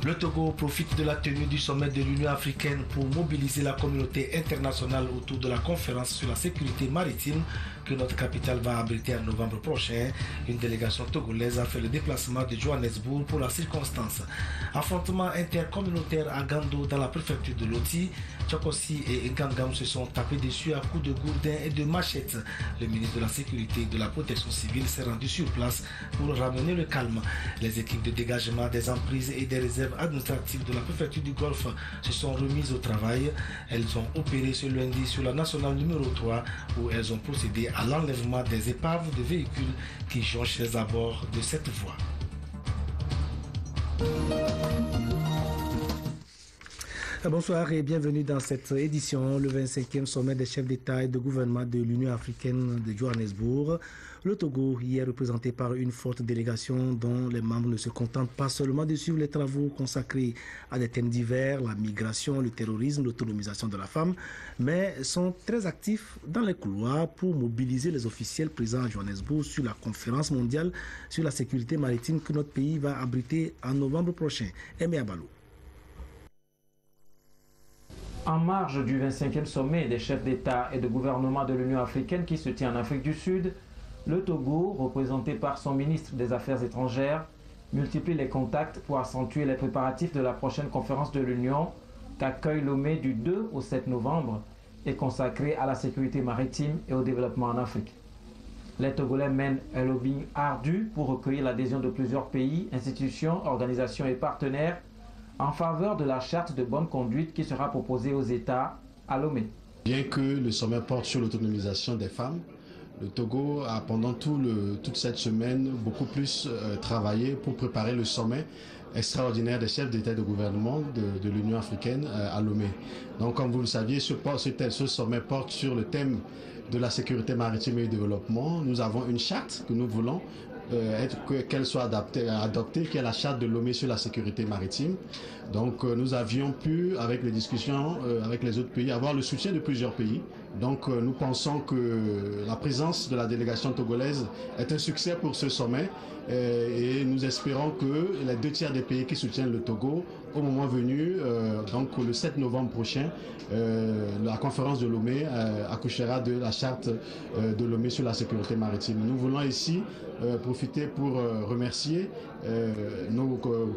Le Togo profite de la tenue du sommet de l'Union africaine pour mobiliser la communauté internationale autour de la conférence sur la sécurité maritime que notre capitale va abriter en novembre prochain. Une délégation togolaise a fait le déplacement de Johannesburg pour la circonstance. Affrontement intercommunautaire à Gando dans la préfecture de Loti. Tchokossi et Ngangam se sont tapés dessus à coups de gourdins et de machettes. Le ministre de la Sécurité et de la Protection civile s'est rendu sur place pour ramener le calme. Les équipes de dégagement des emprises et des réserves administratives de la préfecture du Golfe se sont remises au travail. Elles ont opéré ce lundi sur la nationale numéro 3 où elles ont procédé à l'enlèvement des épaves de véhicules qui jonchent les abords de cette voie. Bonsoir et bienvenue dans cette édition, le 25e sommet des chefs d'État et de gouvernement de l'Union africaine de Johannesburg. Le Togo y est représenté par une forte délégation dont les membres ne se contentent pas seulement de suivre les travaux consacrés à des thèmes divers, la migration, le terrorisme, l'autonomisation de la femme, mais sont très actifs dans les couloirs pour mobiliser les officiels présents à Johannesburg sur la conférence mondiale sur la sécurité maritime que notre pays va abriter en novembre prochain. Aimé Abalo. En marge du 25e sommet des chefs d'État et de gouvernement de l'Union africaine qui se tient en Afrique du Sud, le Togo, représenté par son ministre des Affaires étrangères, multiplie les contacts pour accentuer les préparatifs de la prochaine conférence de l'Union qu'accueille Lomé du 2 au 7 novembre et consacrée à la sécurité maritime et au développement en Afrique. Les Togolais mènent un lobbying ardu pour recueillir l'adhésion de plusieurs pays, institutions, organisations et partenaires en faveur de la charte de bonne conduite qui sera proposée aux États à Lomé. Bien que le sommet porte sur l'autonomisation des femmes, le Togo a pendant toute cette semaine beaucoup plus travaillé pour préparer le sommet extraordinaire des chefs d'État et de gouvernement de l'Union africaine à Lomé. Donc comme vous le saviez, ce sommet porte sur le thème de la sécurité maritime et du développement. Nous avons une charte que nous voulons qu'elle soit adoptée, qui est la charte de Lomé sur la sécurité maritime. Donc nous avions pu, avec les discussions avec les autres pays, avoir le soutien de plusieurs pays. Donc nous pensons que la présence de la délégation togolaise est un succès pour ce sommet et nous espérons que les 2 tiers des pays qui soutiennent le Togo, au moment venu, donc le 7 novembre prochain, la conférence de Lomé accouchera de la charte de Lomé sur la sécurité maritime. Nous voulons ici profiter pour remercier nos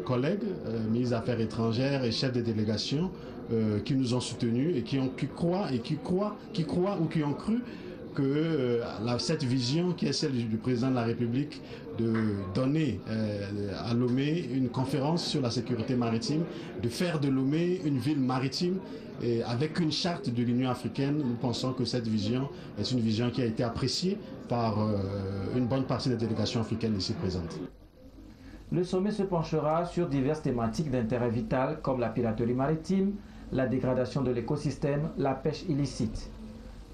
collègues, ministres des Affaires étrangères et chefs de délégation qui nous ont soutenus et qui croient ou qui ont cru que cette vision qui est celle du président de la République de donner à Lomé une conférence sur la sécurité maritime, de faire de Lomé une ville maritime et avec une charte de l'Union africaine, nous pensons que cette vision est une vision qui a été appréciée par une bonne partie des délégations africaines ici présentes. Le sommet se penchera sur diverses thématiques d'intérêt vital comme la piraterie maritime, la dégradation de l'écosystème, la pêche illicite.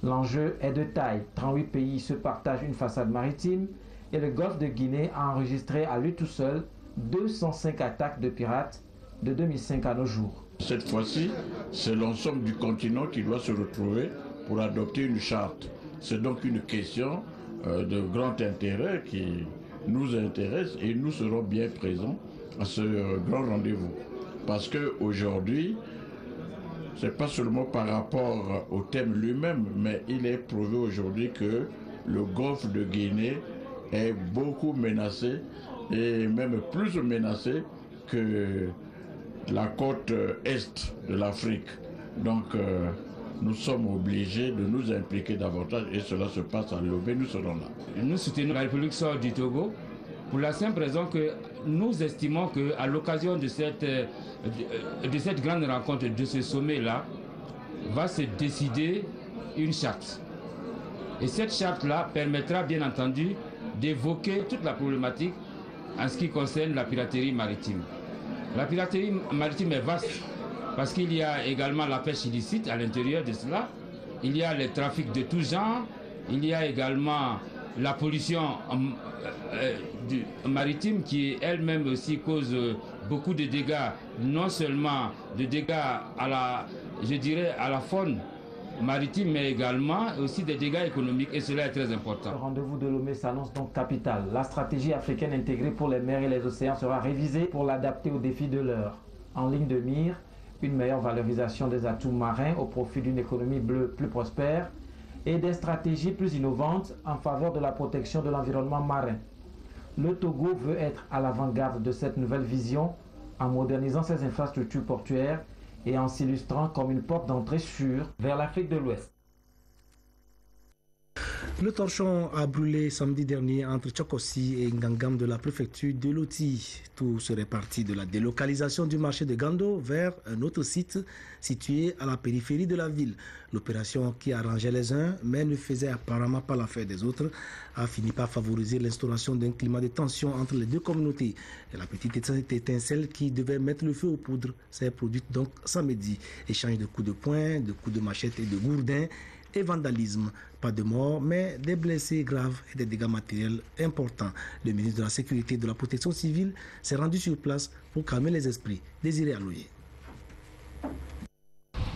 L'enjeu est de taille. 38 pays se partagent une façade maritime et le golfe de Guinée a enregistré à lui tout seul 205 attaques de pirates de 2005 à nos jours. Cette fois-ci, c'est l'ensemble du continent qui doit se retrouver pour adopter une charte. C'est donc une question de grand intérêt qui nous intéresse et nous serons bien présents à ce grand rendez-vous. Parce qu'aujourd'hui, ce n'est pas seulement par rapport au thème lui-même, mais il est prouvé aujourd'hui que le golfe de Guinée est beaucoup menacé et même plus menacé que la côte est de l'Afrique. Donc nous sommes obligés de nous impliquer davantage et cela se passe à Lomé, nous serons là. Nous soutenons la République sort du Togo pour la simple raison que nous estimons qu'à l'occasion de cette grande rencontre, de ce sommet-là, va se décider une charte. Et cette charte-là permettra bien entendu d'évoquer toute la problématique en ce qui concerne la piraterie maritime. La piraterie maritime est vaste parce qu'il y a également la pêche illicite à l'intérieur de cela, il y a les trafics de tous genres, il y a également la pollution maritime qui elle-même aussi cause beaucoup de dégâts, non seulement de dégâts à la faune maritime, mais également aussi des dégâts économiques, et cela est très important. Le rendez-vous de Lomé s'annonce donc capital. La stratégie africaine intégrée pour les mers et les océans sera révisée pour l'adapter aux défis de l'heure. en ligne de mire une meilleure valorisation des atouts marins au profit d'une économie bleue plus prospère et des stratégies plus innovantes en faveur de la protection de l'environnement marin. Le Togo veut être à l'avant-garde de cette nouvelle vision en modernisant ses infrastructures portuaires et en s'illustrant comme une porte d'entrée sûre vers l'Afrique de l'Ouest. Le torchon a brûlé samedi dernier entre Tchokossi et Ngangam de la préfecture de Loti. Tout serait parti de la délocalisation du marché de Gando vers un autre site situé à la périphérie de la ville. L'opération qui arrangeait les uns mais ne faisait apparemment pas l'affaire des autres a fini par favoriser l'instauration d'un climat de tension entre les deux communautés. Et la petite étincelle qui devait mettre le feu aux poudres s'est produite donc samedi. Échange de coups de poing, de coups de machette et de gourdins et vandalisme. Pas de morts, mais des blessés graves et des dégâts matériels importants. Le ministre de la Sécurité et de la Protection civile s'est rendu sur place pour calmer les esprits. Désiré Aloye.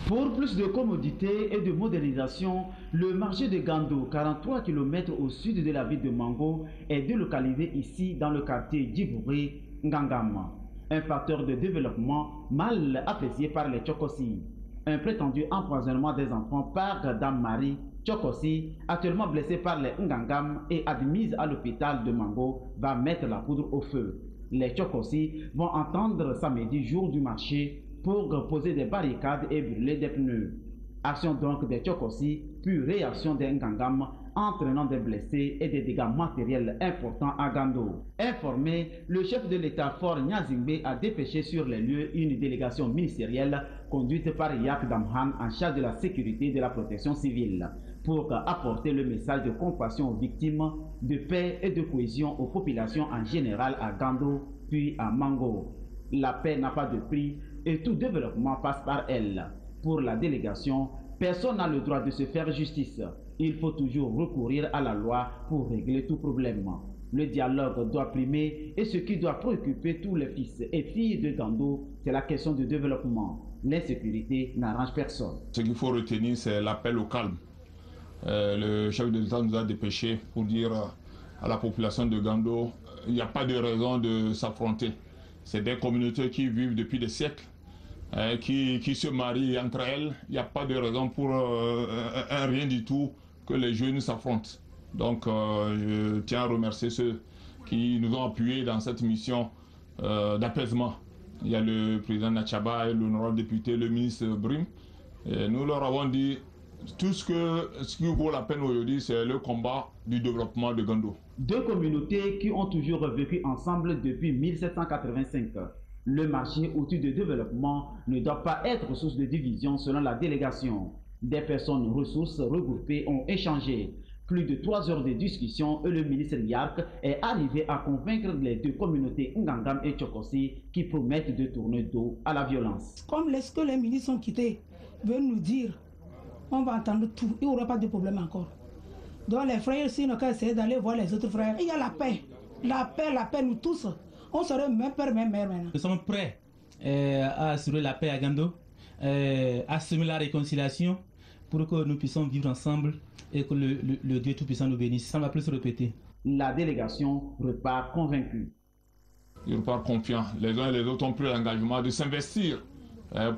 Pour plus de commodité et de modernisation, le marché de Gando, 43 km au sud de la ville de Mango, est délocalisé ici dans le quartier d'Ivouré, Ngangam. Un facteur de développement mal apprécié par les Tchokossi. Un prétendu empoisonnement des enfants par Dame Marie Tchokossi, actuellement blessée par les Ngangam et admise à l'hôpital de Mango, va mettre la poudre au feu. Les Tchokossi vont entendre samedi, jour du marché, pour poser des barricades et brûler des pneus. Action donc des Tchokossi, puis réaction des Ngangam, entraînant des blessés et des dégâts matériels importants à Gando. Informé, le chef de l'État Fort Nyazingbe a dépêché sur les lieux une délégation ministérielle conduite par Yak Damhan en charge de la sécurité et de la protection civile pour apporter le message de compassion aux victimes, de paix et de cohésion aux populations en général à Gando puis à Mango. La paix n'a pas de prix et tout développement passe par elle. Pour la délégation, personne n'a le droit de se faire justice. Il faut toujours recourir à la loi pour régler tout problème. Le dialogue doit primer et ce qui doit préoccuper tous les fils et filles de Gando, c'est la question du développement. L'insécurité n'arrange personne. Ce qu'il faut retenir, c'est l'appel au calme. Le chef de l'État nous a dépêché pour dire à la population de Gando, il n'y a pas de raison de s'affronter. C'est des communautés qui vivent depuis des siècles, qui se marient entre elles. Il n'y a pas de raison pour rien du tout que les jeunes s'affrontent. Donc je tiens à remercier ceux qui nous ont appuyés dans cette mission d'apaisement. Il y a le président Nachaba et l'honorable député, le ministre Brim. Et nous leur avons dit tout ce qui vaut la peine aujourd'hui, c'est le combat du développement de Gando. Deux communautés qui ont toujours vécu ensemble depuis 1785. Le marché outil de développement ne doit pas être source de division selon la délégation. Des personnes ressources regroupées ont échangé. Plus de 3 heures de discussion et le ministre Yark est arrivé à convaincre les deux communautés Ngangam et Tchokossi qui promettent de tourner dos à la violence. Comme lorsque les ministres sont quittés, veulent nous dire, on va entendre tout, il n'y aura pas de problème encore. Donc les frères ici n'ont qu'à essayer d'aller voir les autres frères. Il y a la paix, nous tous. On serait même père, même mère maintenant. Nous sommes prêts à assurer la paix à Gando, à assumer la réconciliation pour que nous puissions vivre ensemble et que le Dieu Tout-Puissant nous bénisse. Ça ne va plus se répéter. La délégation repart convaincue. Ils repartent confiants. Les uns et les autres ont pris l'engagement de s'investir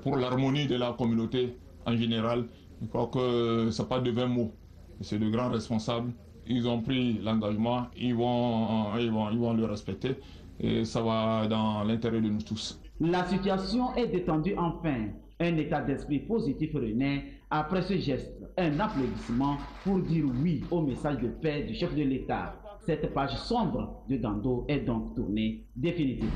pour l'harmonie de la communauté en général. Je crois que ce n'est pas de 20 mots. C'est de grands responsables. Ils ont pris l'engagement, ils vont le respecter. Et ça va dans l'intérêt de nous tous. La situation est détendue enfin. Un état d'esprit positif renaît après ce geste. Un applaudissement pour dire oui au message de paix du chef de l'État. Cette page sombre de Gando est donc tournée définitivement.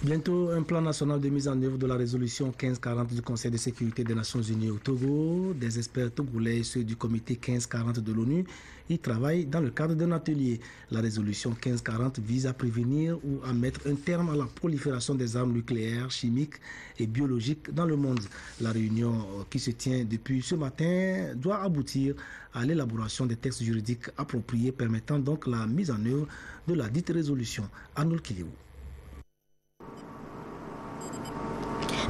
Bientôt, un plan national de mise en œuvre de la résolution 1540 du Conseil de sécurité des Nations Unies au Togo. Des experts togolais et ceux du comité 1540 de l'ONU y travaillent dans le cadre d'un atelier. La résolution 1540 vise à prévenir ou à mettre un terme à la prolifération des armes nucléaires, chimiques et biologiques dans le monde. La réunion qui se tient depuis ce matin doit aboutir à l'élaboration des textes juridiques appropriés permettant donc la mise en œuvre de la dite résolution. Arnold Kiliou.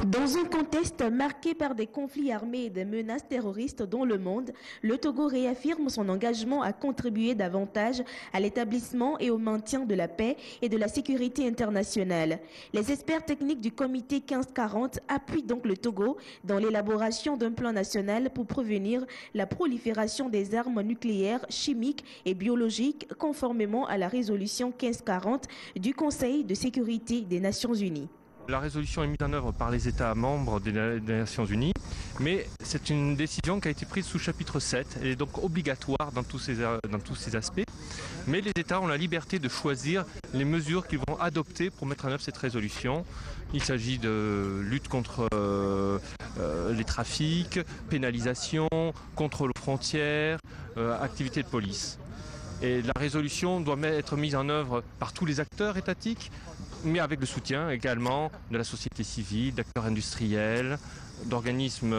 Dans un contexte marqué par des conflits armés et des menaces terroristes dans le monde, le Togo réaffirme son engagement à contribuer davantage à l'établissement et au maintien de la paix et de la sécurité internationale. Les experts techniques du comité 1540 appuient donc le Togo dans l'élaboration d'un plan national pour prévenir la prolifération des armes nucléaires, chimiques et biologiques conformément à la résolution 1540 du Conseil de sécurité des Nations Unies. La résolution est mise en œuvre par les États membres des Nations Unies, mais c'est une décision qui a été prise sous chapitre 7. Elle est donc obligatoire dans tous ces aspects. Mais les États ont la liberté de choisir les mesures qu'ils vont adopter pour mettre en œuvre cette résolution. Il s'agit de lutte contre les trafics, pénalisation, contrôle aux frontières, activité de police. Et la résolution doit être mise en œuvre par tous les acteurs étatiques, mais avec le soutien également de la société civile, d'acteurs industriels, d'organismes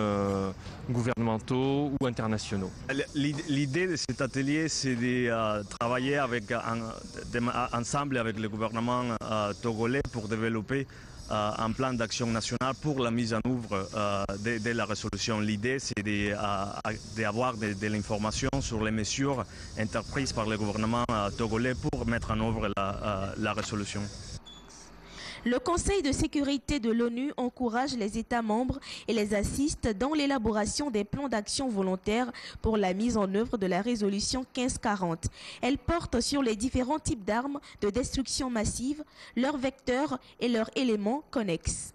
gouvernementaux ou internationaux. L'idée de cet atelier, c'est de travailler ensemble avec le gouvernement togolais pour développer un plan d'action national pour la mise en œuvre de la résolution. L'idée, c'est d'avoir de l'information sur les mesures entreprises par le gouvernement togolais pour mettre en œuvre la résolution. Le Conseil de sécurité de l'ONU encourage les États membres et les assiste dans l'élaboration des plans d'action volontaires pour la mise en œuvre de la résolution 1540. Elle porte sur les différents types d'armes de destruction massive, leurs vecteurs et leurs éléments connexes.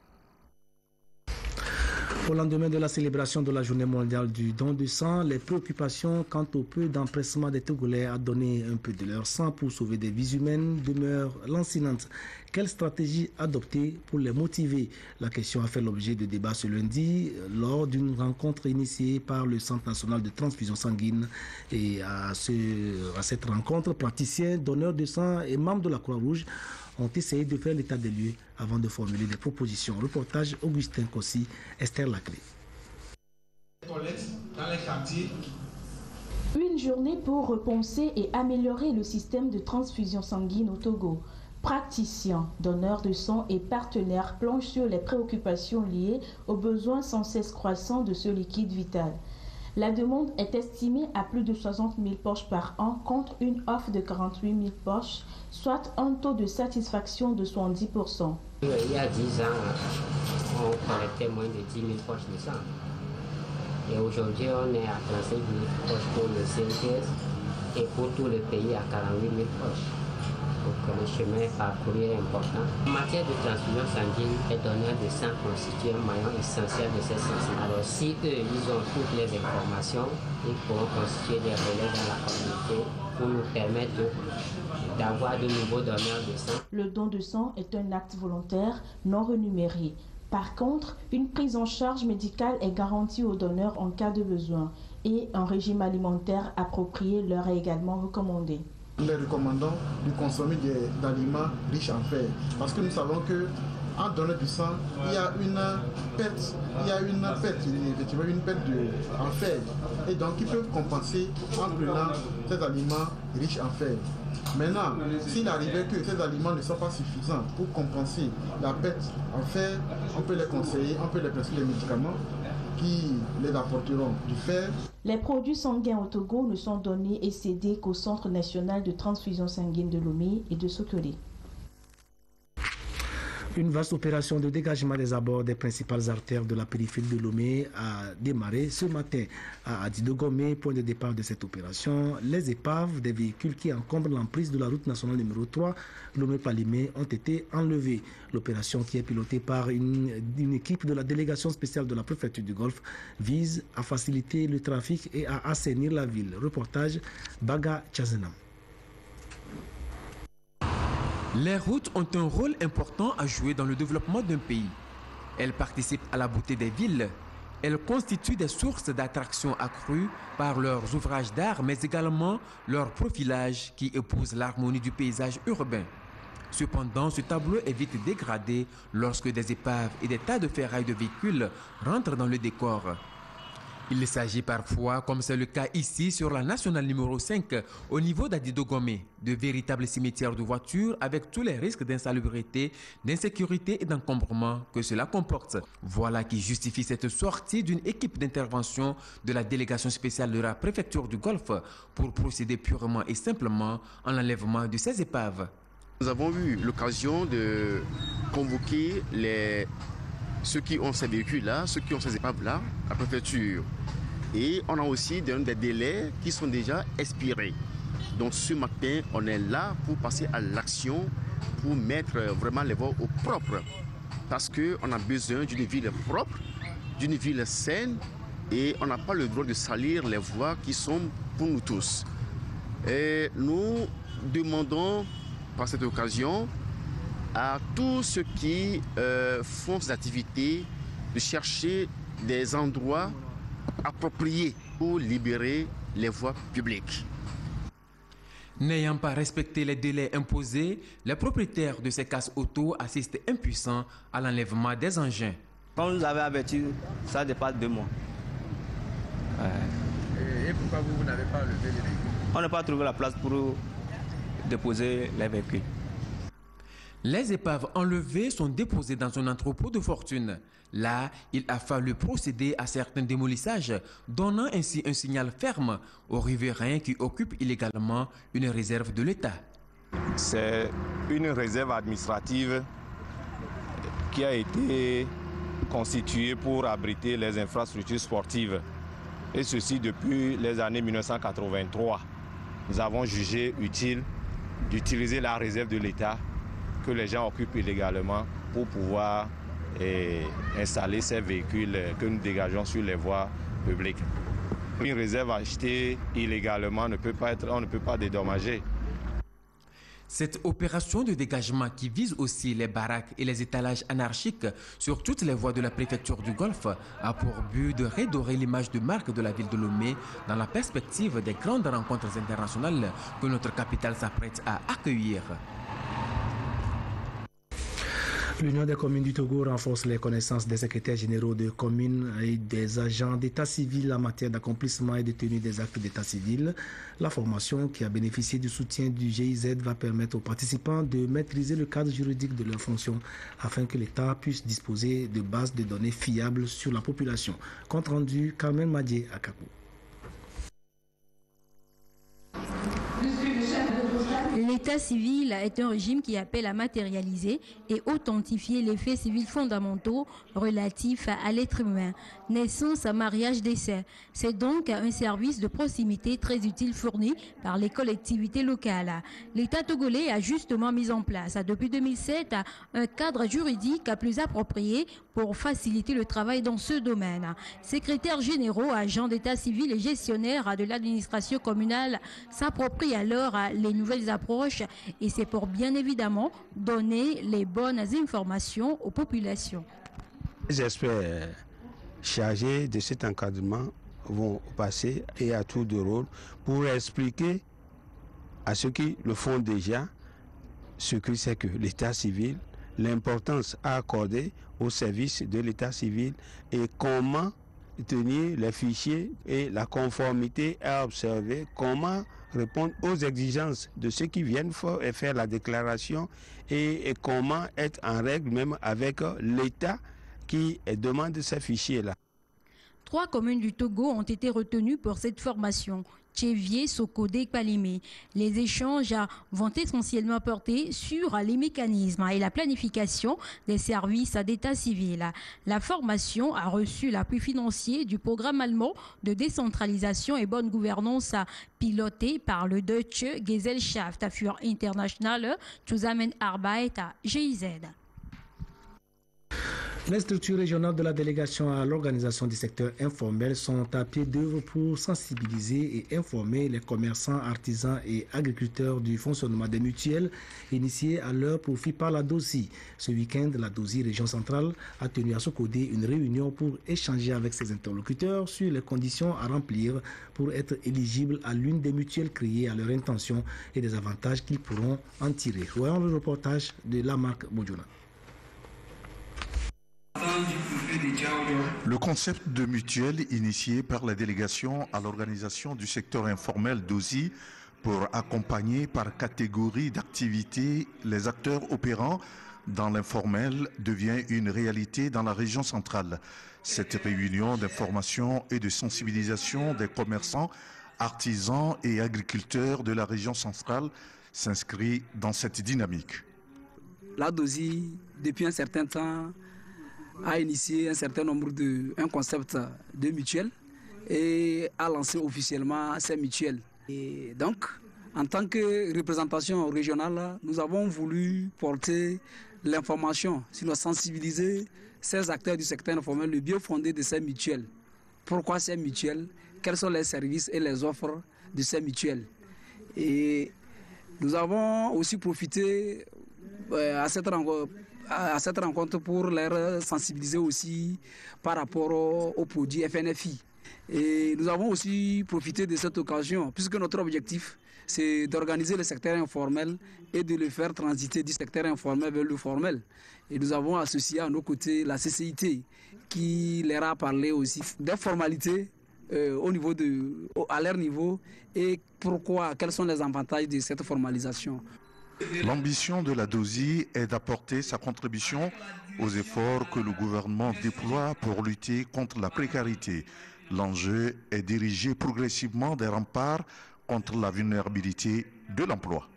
Au lendemain de la célébration de la journée mondiale du don de sang, les préoccupations quant au peu d'empressement des Togolais à donner un peu de leur sang pour sauver des vies humaines demeurent lancinantes. Quelle stratégie adopter pour les motiver? La question a fait l'objet de débats ce lundi lors d'une rencontre initiée par le Centre national de transfusion sanguine. Et à cette rencontre, praticiens, donneurs de sang et membres de la Croix-Rouge ont essayé de faire l'état des lieux avant de formuler des propositions. Reportage Augustin Kossi, Esther Laclé. Une journée pour repenser et améliorer le système de transfusion sanguine au Togo. Praticiens, donneurs de sang et partenaires planchent sur les préoccupations liées aux besoins sans cesse croissants de ce liquide vital. La demande est estimée à plus de 60 000 poches par an contre une offre de 48 000 poches, soit un taux de satisfaction de 70%. Il y a 10 ans, on collectait moins de 10 000 poches de sang. Et aujourd'hui, on est à 35 000 poches pour le CNTS et pour tout le pays à 48 000 poches. Donc le chemin parcouru est important. En matière de transfusion sanguine, les donneurs de sang constituent un maillon essentiel de cette sensibilité. Alors si eux, ils ont toutes les informations, ils pourront constituer des relais dans la communauté pour nous permettre d'avoir de nouveaux donneurs de sang. Le don de sang est un acte volontaire non rémunéré. Par contre, une prise en charge médicale est garantie aux donneurs en cas de besoin et un régime alimentaire approprié leur est également recommandé. Nous les recommandons de consommer des aliments riches en fer parce que nous savons que en donnant du sang, il y a une perte, effectivement une perte en fer. Et donc ils peuvent compenser en prenant ces aliments riches en fer. Maintenant, s'il arrivait que ces aliments ne sont pas suffisants pour compenser la perte en fer, on peut les conseiller, on peut les prescrire des médicaments qui les apporteront du fer. Les produits sanguins au Togo ne sont donnés et cédés qu'au Centre national de transfusion sanguine de Lomé et de Sokoli. Une vaste opération de dégagement des abords des principales artères de la périphérie de Lomé a démarré ce matin à Adidogomé, point de départ de cette opération. Les épaves des véhicules qui encombrent l'emprise de la route nationale numéro 3 Lomé-Palimé ont été enlevées. L'opération, qui est pilotée par une équipe de la délégation spéciale de la préfecture du Golfe, vise à faciliter le trafic et à assainir la ville. Reportage Baga Tchazenam. Les routes ont un rôle important à jouer dans le développement d'un pays. Elles participent à la beauté des villes. Elles constituent des sources d'attraction accrues par leurs ouvrages d'art, mais également leur profilage qui épouse l'harmonie du paysage urbain. Cependant, ce tableau est vite dégradé lorsque des épaves et des tas de ferrailles de véhicules rentrent dans le décor. Il s'agit parfois, comme c'est le cas ici sur la nationale numéro 5, au niveau d'Adidogomé, de véritables cimetières de voitures avec tous les risques d'insalubrité, d'insécurité et d'encombrement que cela comporte. Voilà qui justifie cette sortie d'une équipe d'intervention de la délégation spéciale de la préfecture du Golfe pour procéder purement et simplement en l'enlèvement de ces épaves. Nous avons eu l'occasion de convoquer ceux qui ont ces véhicules-là, ceux qui ont ces épaves-là, à la préfecture. Et on a aussi des délais qui sont déjà expirés. Donc ce matin, on est là pour passer à l'action, pour mettre vraiment les voies au propre. Parce qu'on a besoin d'une ville propre, d'une ville saine, et on n'a pas le droit de salir les voies qui sont pour nous tous. Et nous demandons par cette occasion à tous ceux qui font ces activités de chercher des endroits appropriés pour libérer les voies publiques. N'ayant pas respecté les délais imposés, les propriétaires de ces casses auto assistent impuissants à l'enlèvement des engins. Quand vous avez averti, ça dépasse 2 mois. Et pourquoi vous n'avez pas enlevé les véhicules? On n'a pas trouvé la place pour déposer les véhicules. Les épaves enlevées sont déposées dans un entrepôt de fortune. Là, il a fallu procéder à certains démolissages, donnant ainsi un signal ferme aux riverains qui occupent illégalement une réserve de l'État. C'est une réserve administrative qui a été constituée pour abriter les infrastructures sportives. Et ceci depuis les années 1983. Nous avons jugé utile d'utiliser la réserve de l'État que les gens occupent illégalement pour pouvoir installer ces véhicules que nous dégageons sur les voies publiques. Une réserve achetée illégalement on ne peut pas dédommager. Cette opération de dégagement qui vise aussi les baraques et les étalages anarchiques sur toutes les voies de la préfecture du Golfe a pour but de redorer l'image de marque de la ville de Lomé dans la perspective des grandes rencontres internationales que notre capitale s'apprête à accueillir. L'Union des communes du Togo renforce les connaissances des secrétaires généraux de communes et des agents d'état civil en matière d'accomplissement et de tenue des actes d'état civil. La formation, qui a bénéficié du soutien du GIZ, va permettre aux participants de maîtriser le cadre juridique de leurs fonctions afin que l'État puisse disposer de bases de données fiables sur la population. Compte rendu, Carmen Madié à Kakou. L'état civil est un régime qui appelle à matérialiser et authentifier les faits civils fondamentaux relatifs à l'être humain, naissance, mariage, décès. C'est donc un service de proximité très utile fourni par les collectivités locales. L'État togolais a justement mis en place depuis 2007 un cadre juridique plus approprié pour faciliter le travail dans ce domaine. Secrétaires généraux, agents d'état civil et gestionnaires de l'administration communale s'approprient alors les nouvelles approches et c'est pour bien évidemment donner les bonnes informations aux populations. Les experts chargés de cet encadrement vont passer et à tour de rôle pour expliquer à ceux qui le font déjà ce que c'est que l'état civil, l'importance à accorder au service de l'état civil et comment tenir les fichiers et la conformité à observer, comment répondre aux exigences de ceux qui viennent faire la déclaration et comment être en règle même avec l'État qui demande ces fichiers-là. 3 communes du Togo ont été retenues pour cette formation. Tchévié, Sokodé et Palimé. Les échanges vont essentiellement porter sur les mécanismes et la planification des services d'état civil. La formation a reçu l'appui financier du programme allemand de décentralisation et bonne gouvernance piloté par le Deutsche Gesellschaft für internationale Zusammenarbeit GIZ. Les structures régionales de la délégation à l'organisation du secteur informel sont à pied d'œuvre pour sensibiliser et informer les commerçants, artisans et agriculteurs du fonctionnement des mutuelles initiées à leur profit par la DOSI. Ce week-end, la DOSI Région Centrale a tenu à Sokodé une réunion pour échanger avec ses interlocuteurs sur les conditions à remplir pour être éligibles à l'une des mutuelles créées à leur intention et des avantages qu'ils pourront en tirer. Voyons le reportage de Lamarck Bodjouna. Du projet Le concept de mutuelle initié par la délégation à l'organisation du secteur informel d'OSI pour accompagner par catégorie d'activité les acteurs opérant dans l'informel devient une réalité dans la région centrale. Cette réunion d'information et de sensibilisation des commerçants, artisans et agriculteurs de la région centrale s'inscrit dans cette dynamique. La DOSI, depuis un certain temps, a initié un concept de mutuelle et a lancé officiellement ces mutuelles. Et donc, en tant que représentation régionale, nous avons voulu porter l'information, sinon sensibiliser ces acteurs du secteur informel, le bien fondé de ces mutuelles. Pourquoi ces mutuelles? Quels sont les services et les offres de ces mutuelles? Et nous avons aussi profité à cette rencontre pour les sensibiliser aussi par rapport aux produits FNFI. Et nous avons aussi profité de cette occasion, puisque notre objectif, c'est d'organiser le secteur informel et de le faire transiter du secteur informel vers le formel. Et nous avons associé à nos côtés la CCIT, qui leur a parlé aussi des formalités à leur niveau et quels sont les avantages de cette formalisation. L'ambition de la DOSI est d'apporter sa contribution aux efforts que le gouvernement déploie pour lutter contre la précarité. L'enjeu est d'ériger progressivement des remparts contre la vulnérabilité de l'emploi.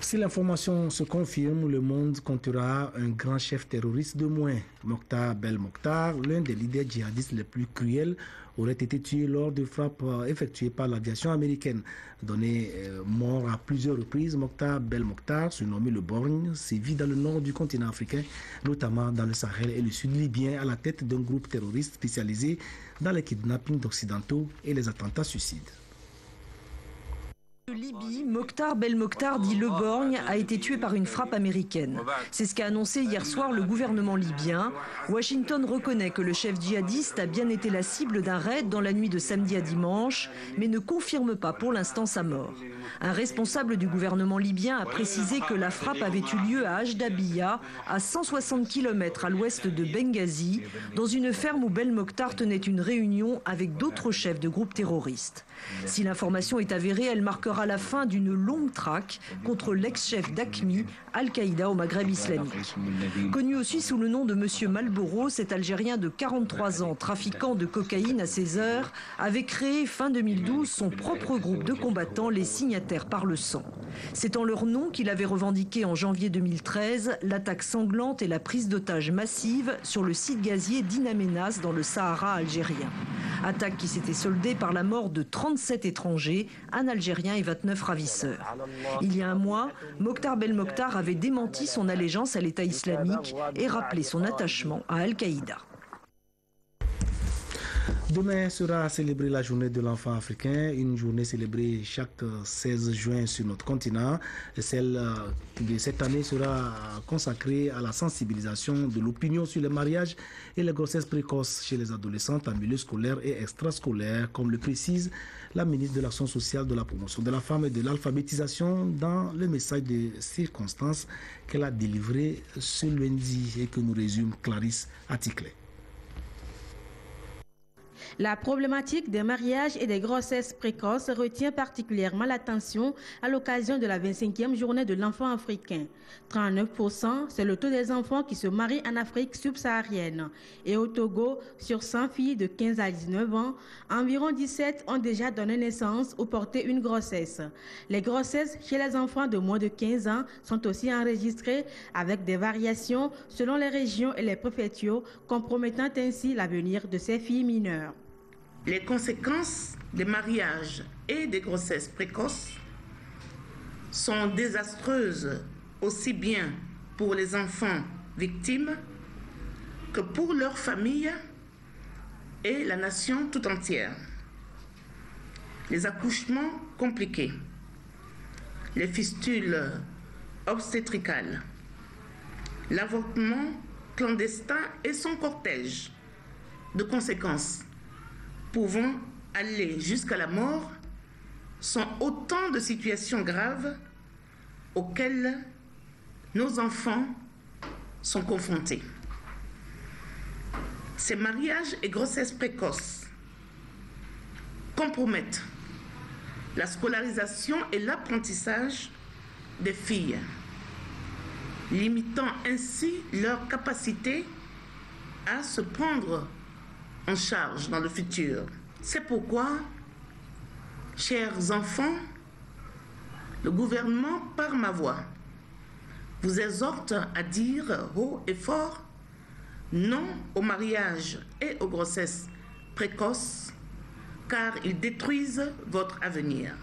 Si l'information se confirme, le monde comptera un grand chef terroriste de moins. Mokhtar Belmokhtar, l'un des leaders djihadistes les plus cruels, aurait été tué lors de frappes effectuées par l'aviation américaine. Donné mort à plusieurs reprises, Mokhtar Belmokhtar, surnommé le Borgne, sévit dans le nord du continent africain, notamment dans le Sahel et le sud libyen, à la tête d'un groupe terroriste spécialisé dans les kidnappings d'occidentaux et les attentats suicides. De Libye, Mokhtar Belmokhtar, dit Le Borgne, a été tué par une frappe américaine. C'est ce qu'a annoncé hier soir le gouvernement libyen. Washington reconnaît que le chef djihadiste a bien été la cible d'un raid dans la nuit de samedi à dimanche, mais ne confirme pas pour l'instant sa mort. Un responsable du gouvernement libyen a précisé que la frappe avait eu lieu à Ajdabiya, à 160 km à l'ouest de Benghazi, dans une ferme où Belmokhtar tenait une réunion avec d'autres chefs de groupes terroristes. Si l'information est avérée, elle marquera la fin d'une longue traque contre l'ex-chef d'AQMI, Al-Qaïda au Maghreb islamique. Connu aussi sous le nom de Monsieur Malboro, cet Algérien de 43 ans, trafiquant de cocaïne à ses heures, avait créé fin 2012 son propre groupe de combattants, les Signataires par le sang. C'est en leur nom qu'il avait revendiqué en janvier 2013 l'attaque sanglante et la prise d'otages massive sur le site gazier d'In Amenas dans le Sahara algérien. Attaque qui s'était soldée par la mort de 37 étrangers, un Algérien et 29 ravisseurs. Il y a un mois, Mokhtar Belmokhtar avait démenti son allégeance à l'État islamique et rappelé son attachement à Al-Qaïda. Demain sera célébrée la journée de l'enfant africain, une journée célébrée chaque 16 juin sur notre continent. Celle de cette année sera consacrée à la sensibilisation de l'opinion sur les mariages et les grossesses précoces chez les adolescentes en milieu scolaire et extrascolaire, comme le précise la ministre de l'Action sociale, de la promotion de la femme et de l'alphabétisation dans le message de circonstances qu'elle a délivré ce lundi et que nous résume Clarisse Atticlé. La problématique des mariages et des grossesses précoces retient particulièrement l'attention à l'occasion de la 25e journée de l'enfant africain. 39%, c'est le taux des enfants qui se marient en Afrique subsaharienne. Et au Togo, sur 100 filles de 15 à 19 ans, environ 17 ont déjà donné naissance ou porté une grossesse. Les grossesses chez les enfants de moins de 15 ans sont aussi enregistrées avec des variations selon les régions et les préfectures, compromettant ainsi l'avenir de ces filles mineures. Les conséquences des mariages et des grossesses précoces sont désastreuses aussi bien pour les enfants victimes que pour leurs familles et la nation tout entière. Les accouchements compliqués, les fistules obstétricales, l'avortement clandestin et son cortège de conséquences pouvant aller jusqu'à la mort sont autant de situations graves auxquelles nos enfants sont confrontés. Ces mariages et grossesses précoces compromettent la scolarisation et l'apprentissage des filles, limitant ainsi leur capacité à se prendre en charge dans le futur. C'est pourquoi, chers enfants, le gouvernement, par ma voix, vous exhorte à dire haut et fort non au mariage et aux grossesses précoces, car ils détruisent votre avenir.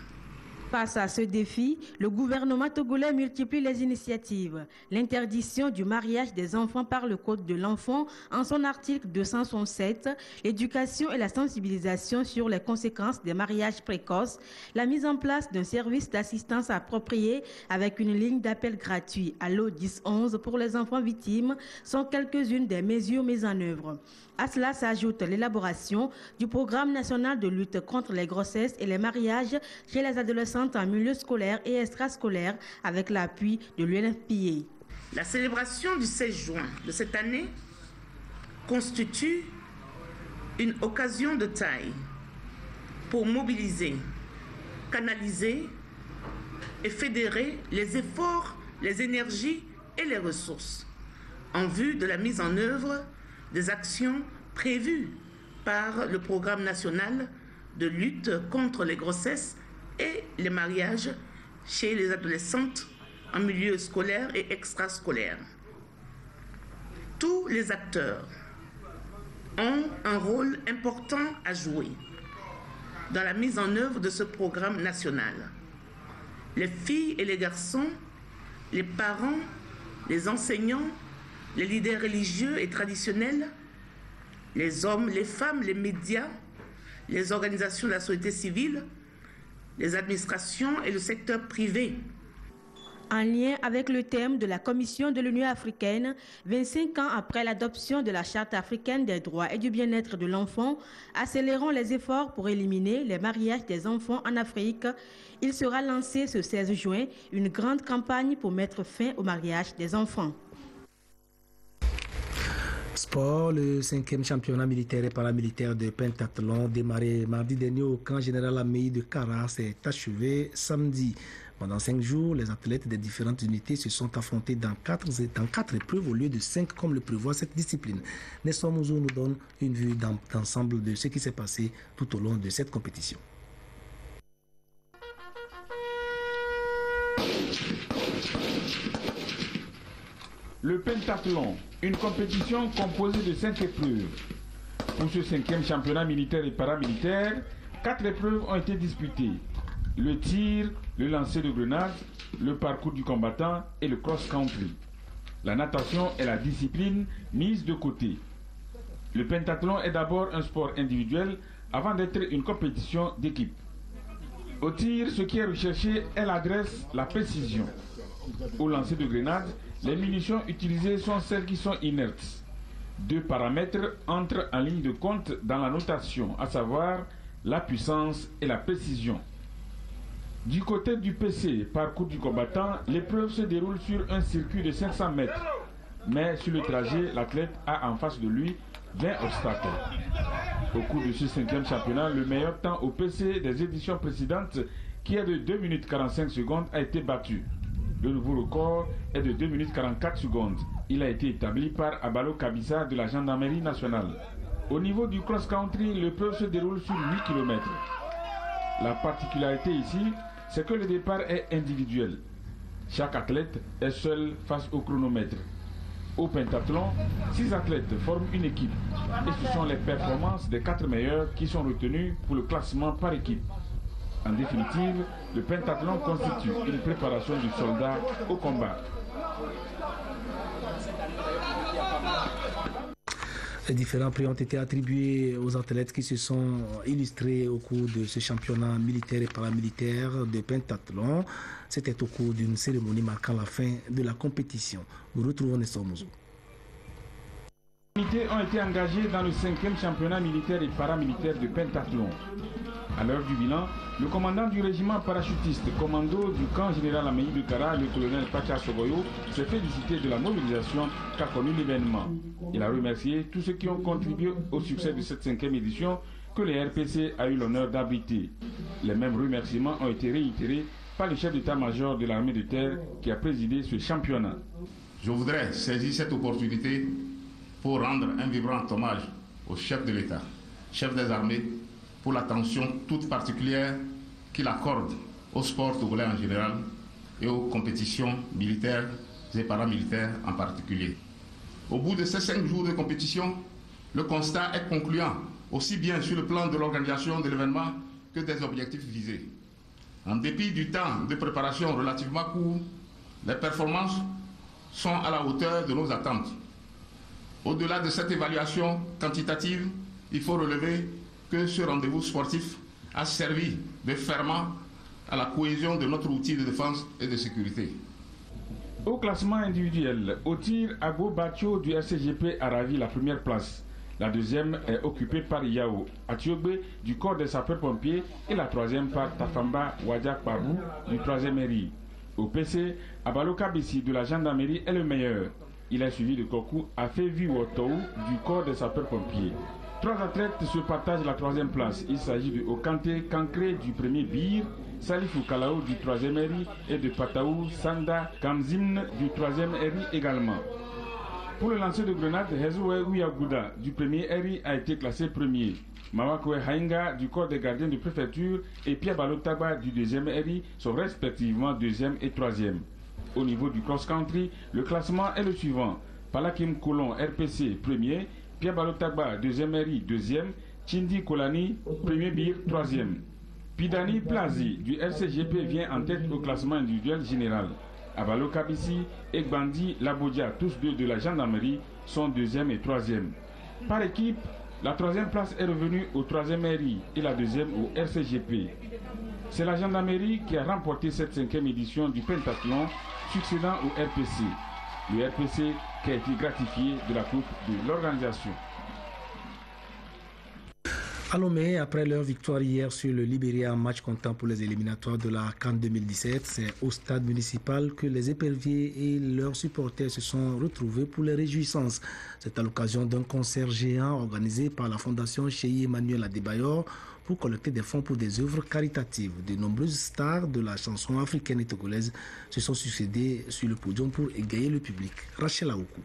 Face à ce défi, le gouvernement togolais multiplie les initiatives. L'interdiction du mariage des enfants par le Code de l'enfant en son article 267, l'éducation et la sensibilisation sur les conséquences des mariages précoces, la mise en place d'un service d'assistance approprié avec une ligne d'appel gratuit à l'eau 1011 pour les enfants victimes sont quelques-unes des mesures mises en œuvre. À cela s'ajoute l'élaboration du programme national de lutte contre les grossesses et les mariages chez les adolescentes en milieu scolaire et extrascolaire avec l'appui de l'UNFPA. La célébration du 16 juin de cette année constitue une occasion de taille pour mobiliser, canaliser et fédérer les efforts, les énergies et les ressources en vue de la mise en œuvre des actions prévues par le programme national de lutte contre les grossesses et les mariages chez les adolescentes en milieu scolaire et extrascolaire. Tous les acteurs ont un rôle important à jouer dans la mise en œuvre de ce programme national. Les filles et les garçons, les parents, les enseignants, les leaders religieux et traditionnels, les hommes, les femmes, les médias, les organisations de la société civile, les administrations et le secteur privé. En lien avec le thème de la Commission de l'Union africaine, 25 ans après l'adoption de la Charte africaine des droits et du bien-être de l'enfant, accélérons les efforts pour éliminer les mariages des enfants en Afrique. Il sera lancé ce 16 juin une grande campagne pour mettre fin au mariage des enfants. Sport, le 5e championnat militaire et paramilitaire de pentathlon démarré mardi dernier au camp général Améi de Kara s'est achevé samedi. Pendant 5 jours, les athlètes des différentes unités se sont affrontés dans 4 épreuves au lieu de 5 comme le prévoit cette discipline. Nestor Mouzou nous donne une vue d'ensemble de ce qui s'est passé tout au long de cette compétition. Le pentathlon, une compétition composée de 5 épreuves. Pour ce 5e championnat militaire et paramilitaire, 4 épreuves ont été disputées. Le tir, le lancer de grenades, le parcours du combattant et le cross-country. La natation est la discipline mise de côté. Le pentathlon est d'abord un sport individuel avant d'être une compétition d'équipe. Au tir, ce qui est recherché est l'adresse, la précision. Au lancer de grenades, les munitions utilisées sont celles qui sont inertes. 2 paramètres entrent en ligne de compte dans la notation, à savoir la puissance et la précision. Du côté du PC, parcours du combattant, l'épreuve se déroule sur un circuit de 500 mètres. Mais sur le trajet, l'athlète a en face de lui 20 obstacles. Au cours de ce 5e championnat, le meilleur temps au PC des éditions précédentes, qui est de 2 minutes 45 secondes, a été battu. Le nouveau record est de 2 minutes 44 secondes. Il a été établi par Abalo Kabissa de la Gendarmerie nationale. Au niveau du cross-country, l'épreuve se déroule sur 8 km. La particularité ici, c'est que le départ est individuel. Chaque athlète est seul face au chronomètre. Au pentathlon, 6 athlètes forment une équipe. Et ce sont les performances des 4 meilleurs qui sont retenues pour le classement par équipe. En définitive, le pentathlon constitue une préparation du soldat au combat. Les différents prix ont été attribués aux athlètes qui se sont illustrés au cours de ce championnat militaire et paramilitaire de pentathlon. C'était au cours d'une cérémonie marquant la fin de la compétition. Nous retrouvons Nestor Mouzou. Les unités ont été engagées dans le 5e championnat militaire et paramilitaire de pentathlon. À l'heure du bilan, le commandant du régiment parachutiste commando du camp général Amélie de Kara, le colonel Pacha Sogoyo, s'est félicité de la mobilisation qu'a connue l'événement. Il a remercié tous ceux qui ont contribué au succès de cette 5e édition que le RPC a eu l'honneur d'abriter. Les mêmes remerciements ont été réitérés par le chef d'état-major de l'armée de terre qui a présidé ce championnat. Je voudrais saisir cette opportunité pour rendre un vibrant hommage au chef de l'État, chef des armées, pour l'attention toute particulière qu'il accorde au sport togolais en général et aux compétitions militaires et paramilitaires en particulier. Au bout de ces 5 jours de compétition, le constat est concluant, aussi bien sur le plan de l'organisation de l'événement que des objectifs visés. En dépit du temps de préparation relativement court, les performances sont à la hauteur de nos attentes. Au-delà de cette évaluation quantitative, il faut relever que ce rendez-vous sportif a servi de ferment à la cohésion de notre outil de défense et de sécurité. Au classement individuel, au tir, Abo Bacho du RCGP a ravi la première place. La deuxième est occupée par Yao Atiogbe du corps des sapeurs-pompiers et la troisième par Tafamba Wadjak Babou du 3e RI. Au PC, Abalo Kabissi de la gendarmerie est le meilleur. Il est suivi de Koku Afevi Wotou du corps des sapeurs-pompiers. 3 athlètes se partagent la 3e place. Il s'agit de Okante Kankre du 1er BIR, Salifou Kalao du 3e RI et de Pataou Sanda Kamzimne du 3e RI également. Pour le lancer de grenade, Hezoué Ouyaguda du 1er RI a été classé premier. Mawakwe Hainga du corps des gardiens de préfecture et Pierre Balotaba du 2e RI sont respectivement 2e et 3e. Au niveau du cross-country, le classement est le suivant. Palakim Kolon RPC 1er, Pierre Balotaba 2e RI 2e, Chindi Kolani 1er BIR 3e. Pidani Plazi du RCGP vient en tête au classement individuel général. Abalo Kabissi et Gbandi Labodja, tous deux de la gendarmerie, sont 2e et 3e. Par équipe, la 3e place est revenue au 3e RI et la 2e au RCGP. C'est la gendarmerie qui a remporté cette 5e édition du pentathlon, succédant au RPC. Le RPC qui a été gratifié de la coupe de l'organisation. À Lomé, après leur victoire hier sur le Libéria en match comptant pour les éliminatoires de la CAN 2017, c'est au stade municipal que les éperviers et leurs supporters se sont retrouvés pour les réjouissances. C'est à l'occasion d'un concert géant organisé par la Fondation Cheikh Emmanuel Adebayor pour collecter des fonds pour des œuvres caritatives. De nombreuses stars de la chanson africaine et togolaise se sont succédées sur le podium pour égayer le public. Rachel Aoukou.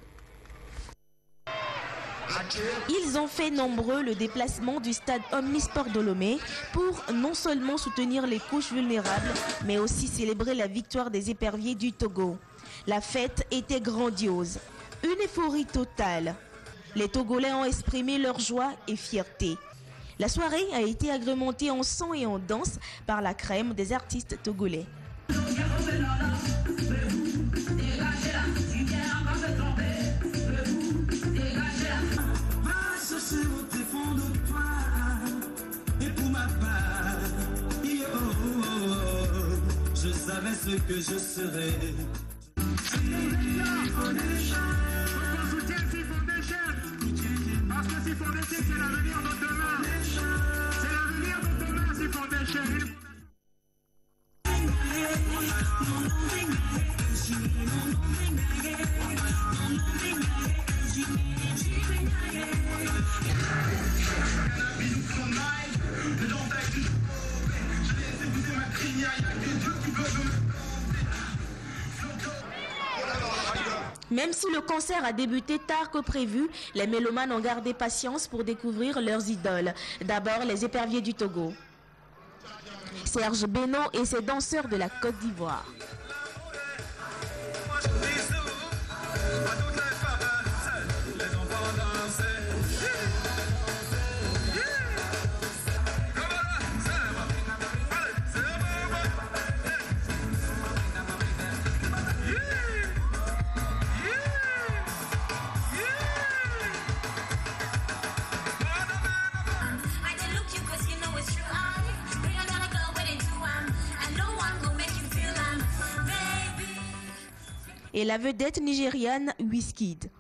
Ils ont fait nombreux le déplacement du stade Omnisport de Lomé pour non seulement soutenir les couches vulnérables, mais aussi célébrer la victoire des éperviers du Togo. La fête était grandiose, une euphorie totale. Les Togolais ont exprimé leur joie et fierté. La soirée a été agrémentée en son et en danse par la crème des artistes togolais. Je savais ce que je serais. Parce que si Fondation, c'est l'avenir de demain. C'est l'avenir de demain, si Fondation. Même si le concert a débuté tard que prévu, les mélomanes ont gardé patience pour découvrir leurs idoles. D'abord, les éperviers du Togo. Serge Beno et ses danseurs de la Côte d'Ivoire. Et la vedette nigériane Wizkid.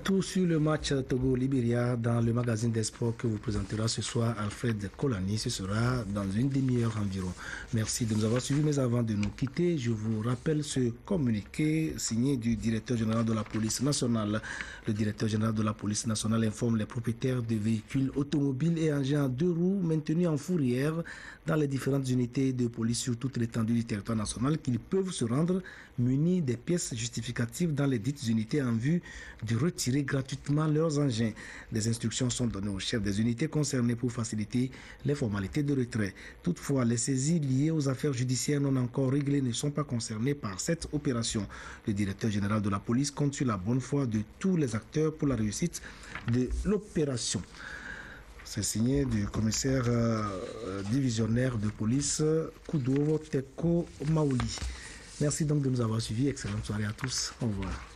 Tout sur le match Togo-Libéria dans le magazine des sports que vous présentera ce soir Alfred Kolani. Ce sera dans une demi-heure environ. Merci de nous avoir suivis. Mais avant de nous quitter, je vous rappelle ce communiqué signé du directeur général de la police nationale. Le directeur général de la police nationale informe les propriétaires de véhicules automobiles et engins à 2 roues maintenus en fourrière dans les différentes unités de police sur toute l'étendue du territoire national qu'ils peuvent se rendre munis des pièces justificatives dans les dites unités en vue de retirer gratuitement leurs engins. Des instructions sont données aux chefs des unités concernées pour faciliter les formalités de retrait. Toutefois, les saisies liées aux affaires judiciaires non encore réglées ne sont pas concernées par cette opération. Le directeur général de la police compte sur la bonne foi de tous les acteurs pour la réussite de l'opération. C'est signé du commissaire divisionnaire de police Kudo Teko Maoli. Merci donc de nous avoir suivis. Excellente soirée à tous. Au revoir.